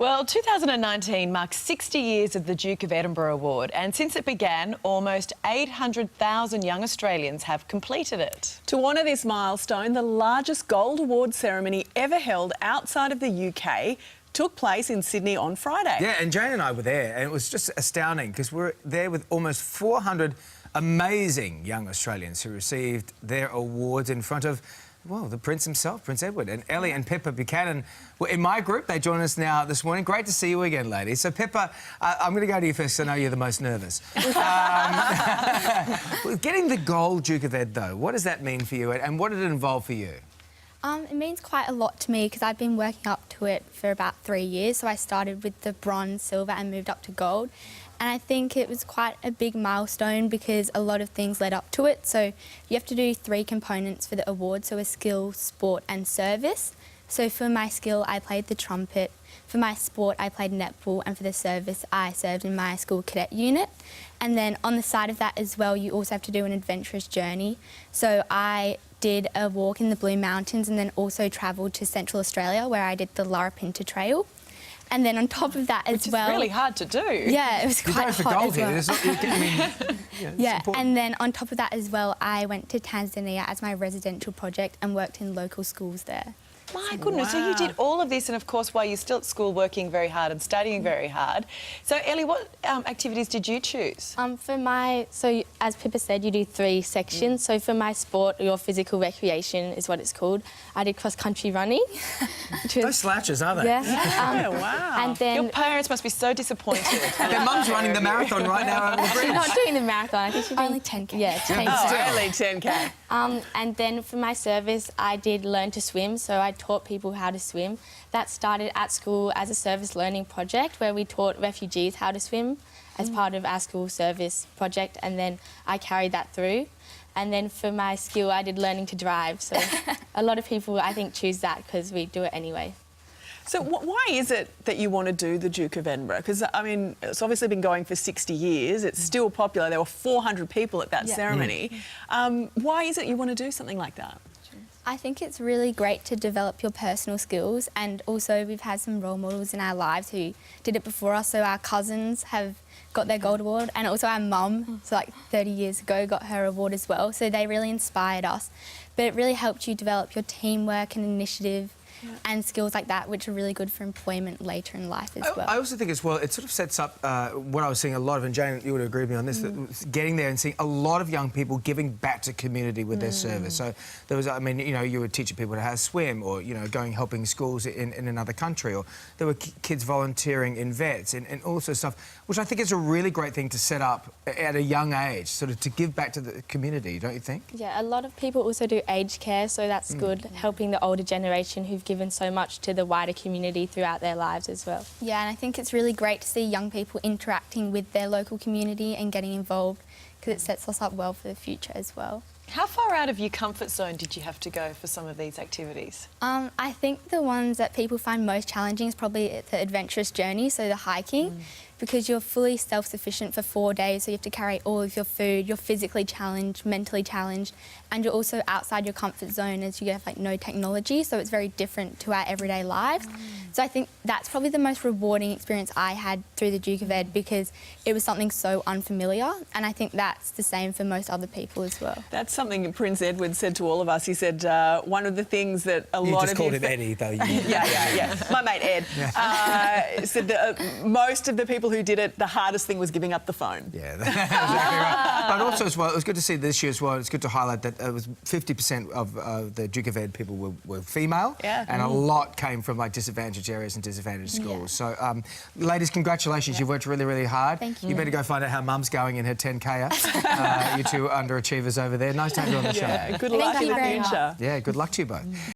Well, 2019 marks 60 years of the Duke of Edinburgh Award, and since it began, almost 800,000 young Australians have completed it. To honour this milestone, the largest gold award ceremony ever held outside of the UK took place in Sydney on Friday. Yeah, and Jane and I were there, and it was just astounding because we're there with almost 400 amazing young Australians who received their awards in front of, well, the Prince himself, Prince Edward. And Ellie and Pippa Buchanan were in my group. They join us now this morning. Great to see you again, ladies. So, Pippa, I'm going to go to you first because I know you're the most nervous. Getting the gold Duke of Ed, though, what does that mean for you, and what did it involve for you? It means quite a lot to me because I've been working up to it for about 3 years. So I started with the bronze, silver and moved up to gold. And I think it was quite a big milestone because a lot of things led up to it. So you have to do 3 components for the award, so a skill, sport and service. So for my skill, I played the trumpet. For my sport, I played netball, and for the service, I served in my school cadet unit. And then on the side of that as well, you also have to do an adventurous journey. So I did a walk in the Blue Mountains and then also travelled to Central Australia where I did the Larapinta Trail. And then on top of that as well... Which is really hard to do. Yeah, it was quite hot as well. Yeah, and then on top of that as well, I went to Tanzania as my residential project and worked in local schools there. My goodness, so you did all of this, and of course while you're still at school working very hard and studying very hard. So Ellie, what activities did you choose? So as Pippa said, you do 3 sections. So for my sport, your physical recreation is what it's called. I did cross-country running. Those slouches, are they? Yeah. Wow. And then Your parents must be so disappointed. Their mum's running the marathon right now. she's not doing the marathon. I think she's Only 10K. Yeah, 10K. Oh, only 10K. And then for my service, I did learn to swim, so I taught people how to swim. That started at school as a service learning project where we taught refugees how to swim as part of our school service project, and then I carried that through. And then for my skill, I did learning to drive, so a lot of people, I think, choose that because we do it anyway. So why is it that you want to do the Duke of Edinburgh? Because, I mean, it's obviously been going for 60 years. It's still popular. There were 400 people at that ceremony. Why is it you want to do something like that? I think it's really great to develop your personal skills, and also we've had some role models in our lives who did it before us. So our cousins have got their gold award, and also our mum, so like 30 years ago, got her award as well. So they really inspired us. But it really helped you develop your teamwork and initiative and skills like that, which are really good for employment later in life as well. I also think as well, it sort of sets up what I was seeing a lot of, and Jane, you would agree with me on this, that getting there and seeing a lot of young people giving back to community with their service. So there was, I mean, you know, you were teaching people how to swim, or, you know, going helping schools in another country, or there were kids volunteering in vets and also stuff, which I think is a really great thing to set up at a young age, sort of to give back to the community, don't you think? Yeah, a lot of people also do aged care, so that's good, helping the older generation who've given so much to the wider community throughout their lives as well. Yeah, and I think it's really great to see young people interacting with their local community and getting involved, because it sets us up well for the future as well. How far out of your comfort zone did you have to go for some of these activities? I think the ones that people find most challenging is probably the adventurous journey, so the hiking, because you're fully self-sufficient for 4 days, so you have to carry all of your food, you're physically challenged, mentally challenged, and you're also outside your comfort zone as you have like no technology, so it's very different to our everyday lives. So I think that's probably the most rewarding experience I had through the Duke of Ed, because it was something so unfamiliar, and I think that's the same for most other people as well. That's something Prince Edward said to all of us. He said one of the things that a lot of You just called him Eddie, though. Yeah. My mate Ed said that most of the people who did it, the hardest thing was giving up the phone. Yeah, that's exactly right. But also as well, it was good to see this year as well, it's good to highlight that it was 50% of the Duke of Ed people were female, and a lot came from like disadvantaged areas and disadvantaged schools. So, ladies, congratulations, you've worked really, really hard. Thank you. You better go find out how Mum's going in her 10K. You two underachievers over there. Nice to have you on the show. Good luck in the future. Yeah, good luck to you both.